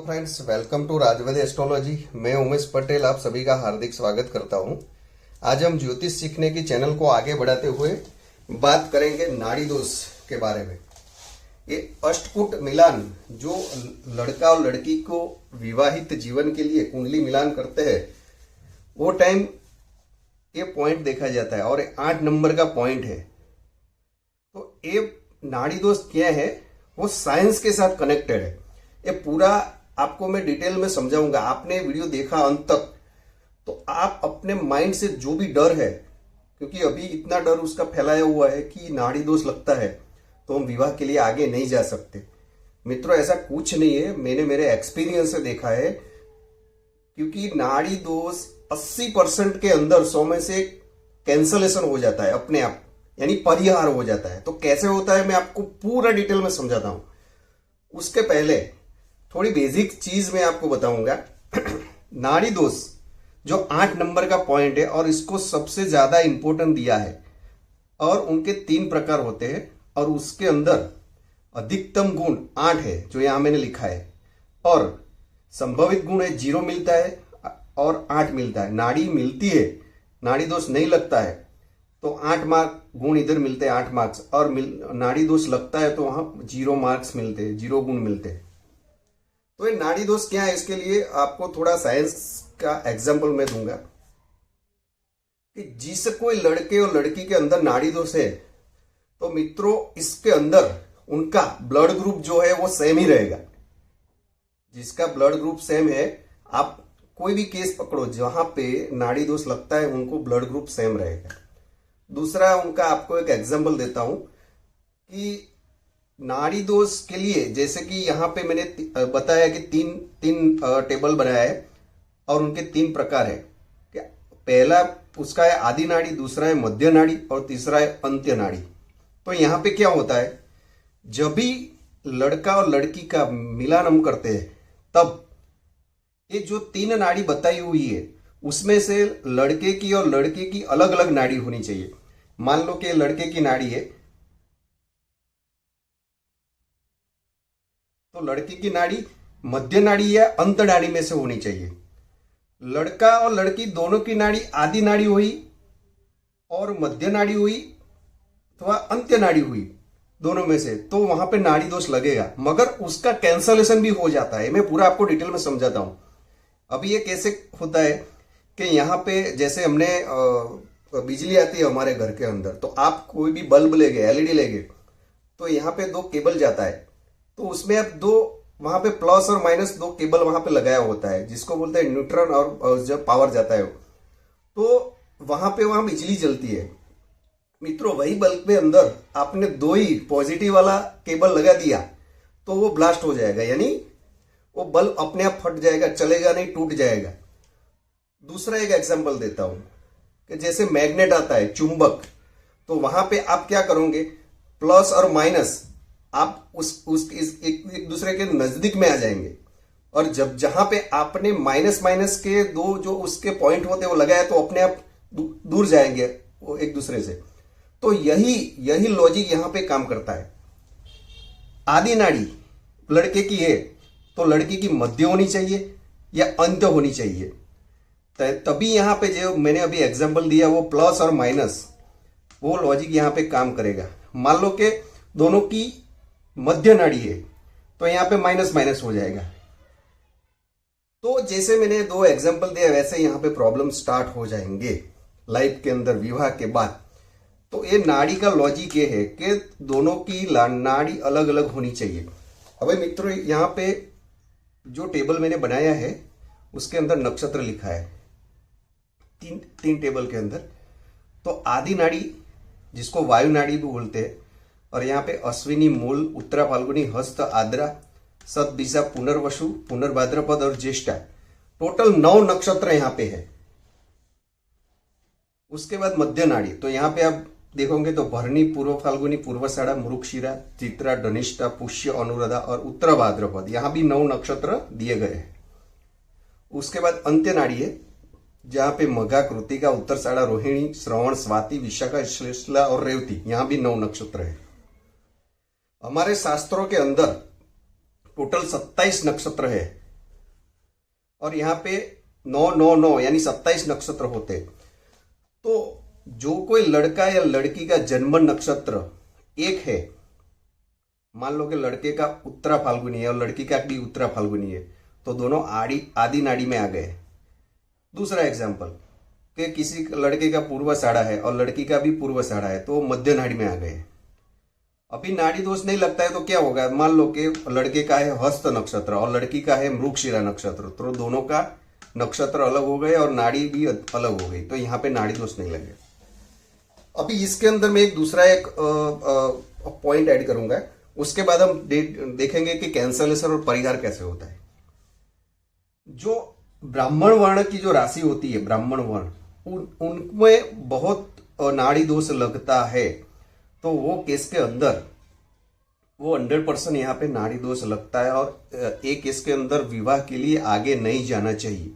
Friends, welcome to Rajved astrology. मैं उमेश पटेल आप सभी का हार्दिक स्वागत करता हूं। आज हम ज्योतिष सीखने की चैनल को आगे बढ़ाते हुए बात करेंगे नाड़ी दोष के बारे में। ये अष्टकूट मिलान जो लड़का और लड़की को विवाहित जीवन के लिए कुंडली मिलान करते हैं, वो टाइम ये पॉइंट देखा जाता है और 8 नंबर का पॉइंट है। तो ये नाड़ी दोष क्या है, वो साइंस के साथ कनेक्टेड है। ये पूरा आपको मैं डिटेल में समझाऊंगा। आपने वीडियो देखा अंत तक तो आप अपने माइंड से जो भी डर है, क्योंकि अभी इतना डर उसका फैलाया हुआ है कि नाड़ी दोष लगता है तो हम विवाह के लिए आगे नहीं जा सकते। मित्रों, ऐसा कुछ नहीं है। मैंने मेरे एक्सपीरियंस से देखा है, क्योंकि नाड़ी दोष 80% के अंदर 100 में से कैंसलेशन हो जाता है अपने आप, यानी परिहार हो जाता है। तो कैसे होता है मैं आपको पूरा डिटेल में समझाता हूं। उसके पहले थोड़ी बेसिक चीज मैं आपको बताऊंगा। नाड़ी दोष जो 8 नंबर का पॉइंट है और इसको सबसे ज्यादा इंपॉर्टेंट दिया है, और उनके 3 प्रकार होते हैं और उसके अंदर अधिकतम गुण 8 है जो यहां मैंने लिखा है, और संभावित गुण है 0 मिलता है और 8 मिलता है। नाड़ी मिलती है, नाड़ी दोष नहीं लगता है तो 8 मार्क गुण इधर मिलते हैं, 8 मार्क्स, और नाड़ी दोष लगता है तो वहां 0 मार्क्स मिलते हैं, 0 गुण मिलते हैं। तो ये नाड़ी दोष क्या है, इसके लिए आपको थोड़ा साइंस का एग्जाम्पल मैं दूंगा कि जिस कोई लड़के और लड़की के अंदर नाड़ी दोष है तो मित्रों इसके अंदर उनका ब्लड ग्रुप जो है वो सेम ही रहेगा। जिसका ब्लड ग्रुप सेम है, आप कोई भी केस पकड़ो जहां पे नाड़ी दोष लगता है, उनको ब्लड ग्रुप सेम रहेगा। दूसरा उनका आपको एक एग्जाम्पल देता हूं कि नाड़ी दोष के लिए, जैसे कि यहां पे मैंने बताया कि तीन टेबल बनाया है और उनके 3 प्रकार है। पहला उसका है आदि नाड़ी, दूसरा है मध्य नाड़ी और तीसरा है अंत्य नाड़ी। तो यहां पे क्या होता है, जब भी लड़का और लड़की का मिलान हम करते हैं तब ये जो 3 नाड़ी बताई हुई है उसमें से लड़के की और लड़के की अलग अलग नाड़ी होनी चाहिए। मान लो कि लड़के की नाड़ी है तो लड़की की नाड़ी मध्य नाड़ी या अंत नाड़ी में से होनी चाहिए। लड़का और लड़की दोनों की नाड़ी आदि नाड़ी हुई और मध्य नाड़ी हुई अथवा अंत्य नाड़ी हुई, दोनों में से, तो वहां पे नाड़ी दोष लगेगा, मगर उसका कैंसलेशन भी हो जाता है। मैं पूरा आपको डिटेल में समझाता हूं। अभी ये कैसे होता है कि यहां पे जैसे हमने बिजली आती है हमारे घर के अंदर, तो आप कोई भी बल्ब ले गए, एलईडी ले गए, तो यहाँ पे 2 केबल जाता है, तो उसमें आप 2 वहां पे प्लस और माइनस 2 केबल वहां पे लगाया होता है, जिसको बोलते हैं न्यूट्रॉन, और जब पावर जाता है तो वहां बिजली जलती है। मित्रों, वही बल्ब के अंदर आपने 2 ही पॉजिटिव वाला केबल लगा दिया तो वो ब्लास्ट हो जाएगा, यानी वो बल्ब अपने आप फट जाएगा, चलेगा नहीं, टूट जाएगा। दूसरा एक एग्जांपल देता हूं कि जैसे मैग्नेट आता है, चुंबक, तो वहां पे आप क्या करोगे, प्लस और माइनस आप एक दूसरे के नजदीक में आ जाएंगे, और जहां पे आपने माइनस माइनस के 2 जो उसके पॉइंट होते हैं वो लगाया तो अपने आप दूर जाएंगे वो एक दूसरे से। तो यही लॉजिक यहां पे काम करता है। आदि नाड़ी लड़के की है तो लड़की की मध्य होनी चाहिए या अंत होनी चाहिए, तभी यहां पे जो मैंने अभी एग्जांपल दिया वो प्लस और माइनस, वो लॉजिक यहां पे काम करेगा। मान लो कि दोनों की मध्य नाड़ी है तो यहां पे माइनस माइनस हो जाएगा। तो जैसे मैंने 2 एग्जांपल दिया वैसे यहां पे प्रॉब्लम स्टार्ट हो जाएंगे लाइफ के अंदर, विवाह के बाद। तो ये नाड़ी का लॉजिक ये है कि दोनों की नाड़ी अलग अलग होनी चाहिए। अब मित्रों, यहां पे जो टेबल मैंने बनाया है उसके अंदर नक्षत्र लिखा है, 3 टेबल के अंदर। तो आदि नाड़ी जिसको वायु नाड़ी भी बोलते हैं, और यहाँ पे अश्विनी, मूल, उत्तरा, फाल्गुनी, हस्त, आद्रा, सत, दिशा, पुनर्वसु, पुनर्भाद्रपद और ज्येष्ठा, टोटल 9 नक्षत्र यहाँ पे है। उसके बाद मध्य नाड़ी, तो यहाँ पे आप देखोगे तो भरणी, पूर्व फाल्गुनी, पूर्वाषाढ़ा, मृगशिरा, चित्रा, धनिष्ठा, पुष्य, अनुराधा और उत्तर भाद्रपद, यहां भी 9 नक्षत्र दिए गए हैं। उसके बाद अंत्य नाड़ी है जहां पे मघा, कृतिका, उत्तराषाढ़ा, रोहिणी, श्रवण, स्वाति, विशाखा, श्लेषला और रेवती, यहां भी 9 नक्षत्र है। हमारे शास्त्रों के अंदर टोटल 27 नक्षत्र है और यहाँ पे 999 यानी 27 नक्षत्र होते, तो जो कोई लड़का या लड़की का जन्म नक्षत्र एक है, मान लो कि लड़के का उत्तरा फाल्गुनी है और लड़की का भी उत्तरा फाल्गुनी है, तो दोनों आदि नाड़ी में आ गए। दूसरा एग्जाम्पल कि किसी लड़के का पूर्वाषाढ़ा है और लड़की का भी पूर्वाषाढ़ा है, तो मध्य नाड़ी में आ गए। अभी नाड़ी दोष नहीं लगता है तो क्या होगा, मान लो कि लड़के का है हस्त नक्षत्र और लड़की का है मृगशिरा नक्षत्र, तो दोनों का नक्षत्र अलग हो गए और नाड़ी भी अलग हो गई, तो यहाँ पे नाड़ी दोष नहीं लगे। अभी इसके अंदर मैं एक दूसरा पॉइंट ऐड करूंगा, उसके बाद हम देखेंगे कि कैंसलेशन और परिहार कैसे होता है। जो ब्राह्मण वर्ण की जो राशि होती है, ब्राह्मण वर्ण, उनमें बहुत नाड़ी दोष लगता है, तो वो केस के अंदर वो 100% यहाँ पे नाड़ी दोष लगता है और एक केस के अंदर विवाह के लिए आगे नहीं जाना चाहिए।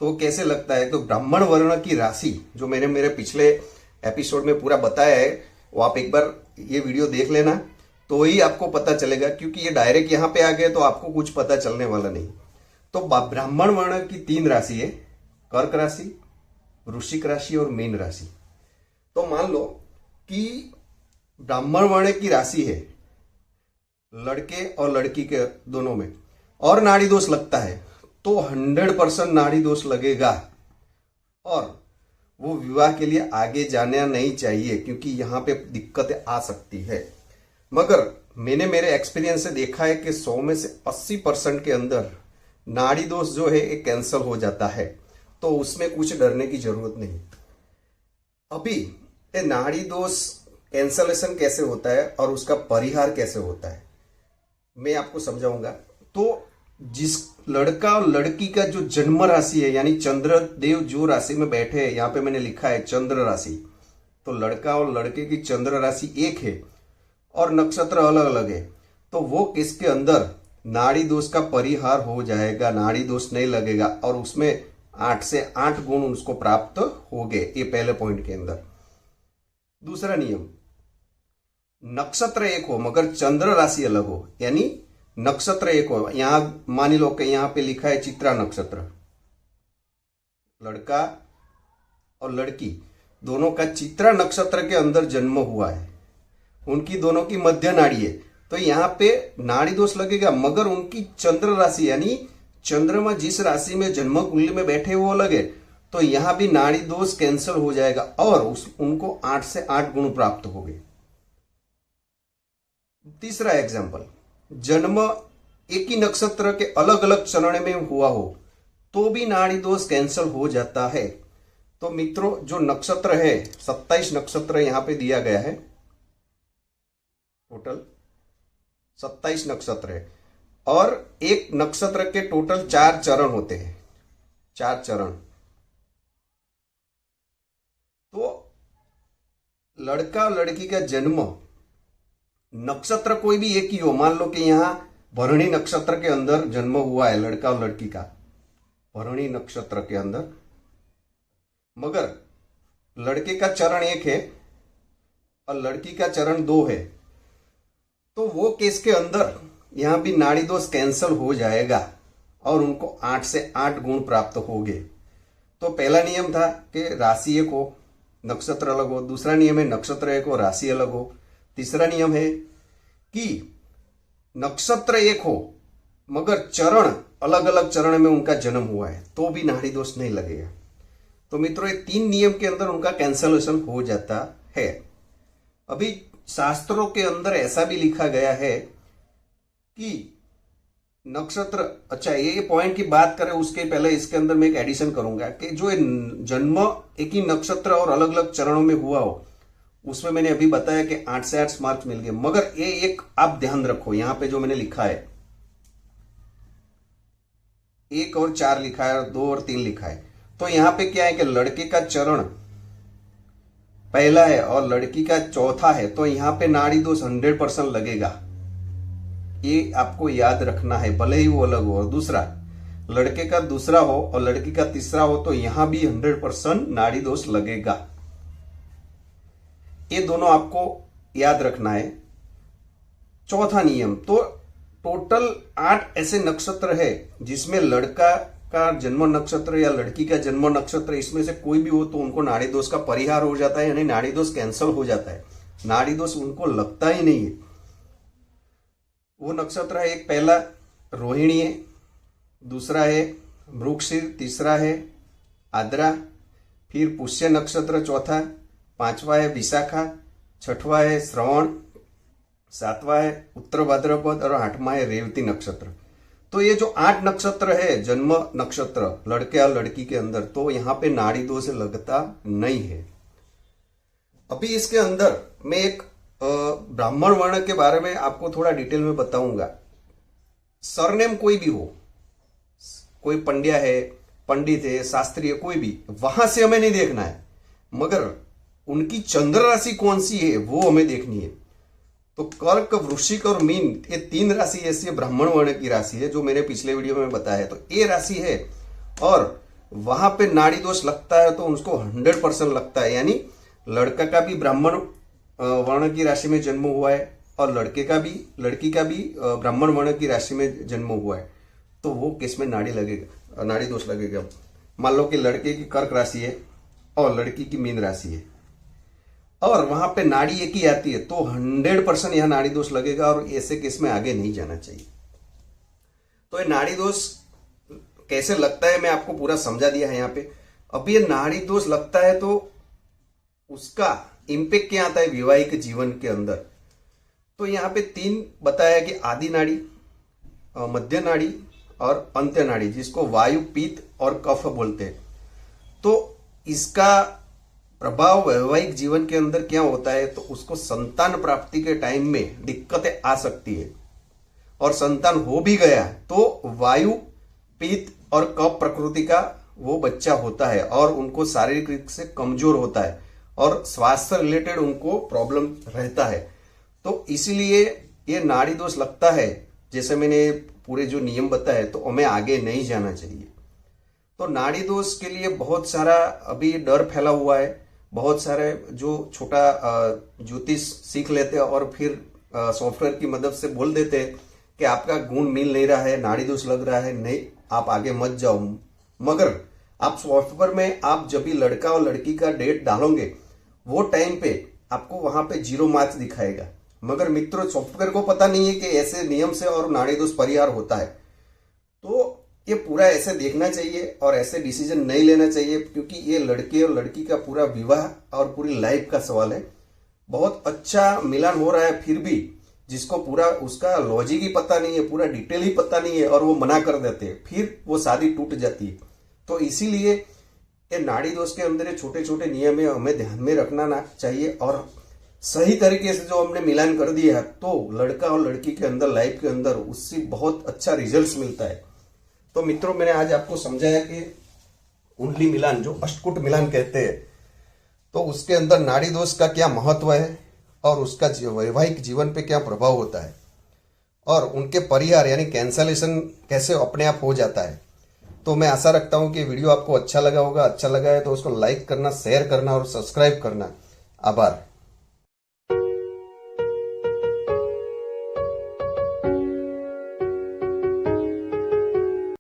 तो कैसे लगता है, तो ब्राह्मण वर्ण की राशि जो मैंने मेरे पिछले एपिसोड में पूरा बताया है, वो आप एक बार ये वीडियो देख लेना, तो ही आपको पता चलेगा, क्योंकि ये डायरेक्ट यहाँ पे आ गए तो आपको कुछ पता चलने वाला नहीं। तो ब्राह्मण वर्ण की 3 राशि है, कर्क राशि, वृश्चिक राशि और मीन राशि। तो मान लो कि ब्राह्मण वर्ण की राशि है लड़के और लड़की के दोनों में, और नाड़ी दोष लगता है, तो 100% नाड़ी दोष लगेगा और वो विवाह के लिए आगे जाना नहीं चाहिए, क्योंकि यहाँ पे दिक्कतें आ सकती है। मगर मैंने मेरे एक्सपीरियंस से देखा है कि 100 में से 80% के अंदर नाड़ी दोष जो है एक कैंसल हो जाता है, तो उसमें कुछ डरने की जरूरत नहीं। अभी ये नाड़ी दोष कैंसलेशन कैसे होता है और उसका परिहार कैसे होता है मैं आपको समझाऊंगा। तो जिस लड़का और लड़की का जो जन्म राशि है, यानी चंद्रदेव जो राशि में बैठे हैं, यहाँ पे मैंने लिखा है चंद्र राशि, तो लड़का और लड़के की चंद्र राशि एक है और नक्षत्र अलग अलग है, तो वो किसके अंदर नाड़ी दोष का परिहार हो जाएगा, नाड़ी दोष नहीं लगेगा और उसमें 8 से 8 गुण उसको प्राप्त हो गए। ये पहले पॉइंट के अंदर। दूसरा नियम, नक्षत्र एक हो मगर चंद्र राशि अलग हो, यानी नक्षत्र एक हो, यहां मान लो कि यहां पे लिखा है चित्रा नक्षत्र, लड़का और लड़की दोनों का चित्रा नक्षत्र के अंदर जन्म हुआ है, उनकी दोनों की मध्य नाड़ी है, तो यहाँ पे नाड़ी दोष लगेगा, मगर उनकी चंद्र राशि यानी चंद्रमा जिस राशि में जन्म कुंडली में बैठे वो अलग है, तो यहां भी नाड़ी दोष कैंसिल हो जाएगा और उनको 8 से 8 गुण प्राप्त हो गए। तीसरा एग्जाम्पल, जन्म एक ही नक्षत्र के अलग अलग चरण में हुआ हो तो भी नाड़ी दोष कैंसिल हो जाता है। तो मित्रों, जो नक्षत्र है 27 नक्षत्र यहां पे दिया गया है, टोटल 27 नक्षत्र है और एक नक्षत्र के टोटल 4 चरण होते हैं, 4 चरण। तो लड़का और लड़की का जन्म नक्षत्र कोई भी एक ही हो, मान लो कि यहां भरणी नक्षत्र के अंदर जन्म हुआ है लड़का और लड़की का, भरणी नक्षत्र के अंदर, मगर लड़के का चरण 1 है और लड़की का चरण 2 है, तो वो केस के अंदर यहां भी नाड़ी दोष कैंसिल हो जाएगा और उनको 8 से 8 गुण प्राप्त होंगे। तो पहला नियम था कि राशि एक हो, नक्षत्र अलग हो। दूसरा नियम है नक्षत्र एक हो, राशि अलग हो। तीसरा नियम है कि नक्षत्र एक हो मगर चरण अलग अलग चरण में उनका जन्म हुआ है तो भी नाड़ी दोष नहीं लगेगा। तो मित्रों, ये 3 नियम के अंदर उनका कैंसलेशन हो जाता है। अभी शास्त्रों के अंदर ऐसा भी लिखा गया है कि नक्षत्र, अच्छा ये पॉइंट की बात करें उसके पहले इसके अंदर मैं एक एडिशन करूंगा कि जो जन्म एक ही नक्षत्र और अलग अलग चरणों में हुआ हो उसमें मैंने अभी बताया कि 8 से 8 मार्क्स मिल गए, मगर ये एक आप ध्यान रखो, यहां पे जो मैंने लिखा है 1 और 4 लिखा है और 2 और 3 लिखा है, तो यहां पे क्या है कि लड़के का चरण पहला है और लड़की का चौथा है, तो यहां पे नाड़ी दोष 100% लगेगा, ये आपको याद रखना है, भले ही वो अलग हो। और दूसरा, लड़के का दूसरा हो और लड़की का तीसरा हो तो यहां भी 100% नाड़ी दोष लगेगा। ये दोनों आपको याद रखना है। चौथा नियम, तो टोटल 8 ऐसे नक्षत्र है जिसमें लड़का का जन्म नक्षत्र या लड़की का जन्म नक्षत्र इसमें से कोई भी हो तो उनको नाड़ी दोष का परिहार हो जाता है, यानी नाड़ी दोष कैंसल हो जाता है, नाड़ी दोष उनको लगता ही नहीं है। वो नक्षत्र है, एक पहला रोहिणी है, दूसरा है मृगशीर, तीसरा है आद्रा, फिर पुष्य नक्षत्र चौथा, पांचवा है विशाखा, छठवा है श्रवण, सातवां है उत्तर भाद्रपद और आठवां है रेवती नक्षत्र। तो ये जो 8 नक्षत्र है जन्म नक्षत्र लड़के और लड़की के अंदर, तो यहाँ पे नाड़ी दोष लगता नहीं है। अभी इसके अंदर मैं एक ब्राह्मण वर्ण के बारे में आपको थोड़ा डिटेल में बताऊंगा। सरनेम कोई भी हो, कोई पंड्या है, पंडित है, शास्त्री है, कोई भी, वहां से हमें नहीं देखना है, मगर उनकी चंद्र राशि कौन सी है वो हमें देखनी है। तो कर्क, वृश्चिक और मीन, ये 3 राशि ऐसी है ब्राह्मण वर्ण की राशि है, जो मैंने पिछले वीडियो में बताया। तो ये राशि है और वहां पे नाड़ी दोष लगता है तो उसको 100% लगता है, यानी लड़का का भी ब्राह्मण वर्ण की राशि में जन्म हुआ है और लड़की का भी ब्राह्मण वर्ण की राशि में जन्म हुआ है, तो वो केस में नाड़ी दोष लगेगा। मान लो कि लड़के की कर्क राशि है और लड़की की मीन राशि है और वहां पे नाड़ी एक ही आती है, तो 100% यह नाड़ी दोष लगेगा और ऐसे केस में आगे नहीं जाना चाहिए। तो ये नाड़ी दोष कैसे लगता है मैं आपको पूरा समझा दिया है यहाँ पे। अब ये नाड़ी दोष लगता है तो उसका इंपैक्ट क्या आता है वैवाहिक जीवन के अंदर। तो यहाँ पे 3 बताया कि आदि नाड़ी, मध्य नाड़ी और अंत्य नाड़ी, जिसको वायु, पित्त और कफ बोलते हैं। तो इसका प्रभाव वैवाहिक जीवन के अंदर क्या होता है, तो उसको संतान प्राप्ति के टाइम में दिक्कतें आ सकती है, और संतान हो भी गया तो वायु, पित्त और कफ प्रकृति का वो बच्चा होता है और उनको शारीरिक रूप से कमजोर होता है और स्वास्थ्य रिलेटेड उनको प्रॉब्लम रहता है। तो इसीलिए ये नाड़ी दोष लगता है, जैसे मैंने पूरे जो नियम बताए, तो हमें आगे नहीं जाना चाहिए। तो नाड़ी दोष के लिए बहुत सारा अभी डर फैला हुआ है। बहुत सारे जो छोटा ज्योतिष सीख लेते हैं और फिर सॉफ्टवेयर की मदद से बोल देते हैं कि आपका गुण मिल नहीं रहा है, नाड़ी दोष लग रहा है, नहीं आप आगे मत जाओ। मगर आप सॉफ्टवेयर में आप जब भी लड़का और लड़की का डेट डालोगे, वो टाइम पे आपको वहां पे 0 मार्क्स दिखाएगा। मगर मित्रों, सॉफ्टवेयर को पता नहीं है कि ऐसे नियम से और नाड़ी दोष परिहार होता है। तो ये पूरा ऐसे देखना चाहिए और ऐसे डिसीजन नहीं लेना चाहिए, क्योंकि ये लड़के और लड़की का पूरा विवाह और पूरी लाइफ का सवाल है। बहुत अच्छा मिलन हो रहा है, फिर भी जिसको पूरा उसका लॉजिक ही पता नहीं है, पूरा डिटेल ही पता नहीं है, और वो मना कर देते हैं, फिर वो शादी टूट जाती है। तो इसीलिए ये नाड़ी दोष के अंदर छोटे छोटे नियम है, हमें ध्यान में रखना चाहिए और सही तरीके से जो हमने मिलान कर दिया है, तो लड़का और लड़की के अंदर लाइफ के अंदर उससे बहुत अच्छा रिजल्ट मिलता है। तो मित्रों, मैंने आज आपको समझाया कि कुंडली मिलान, जो अष्टकूट मिलान कहते हैं, तो उसके अंदर नाड़ी दोष का क्या महत्व है और उसका वैवाहिक जीवन पे क्या प्रभाव होता है और उनके परिहार यानी कैंसलेशन कैसे अपने आप हो जाता है। तो मैं आशा रखता हूं कि वीडियो आपको अच्छा लगा होगा। अच्छा लगा है तो उसको लाइक करना, शेयर करना और सब्सक्राइब करना। आभार।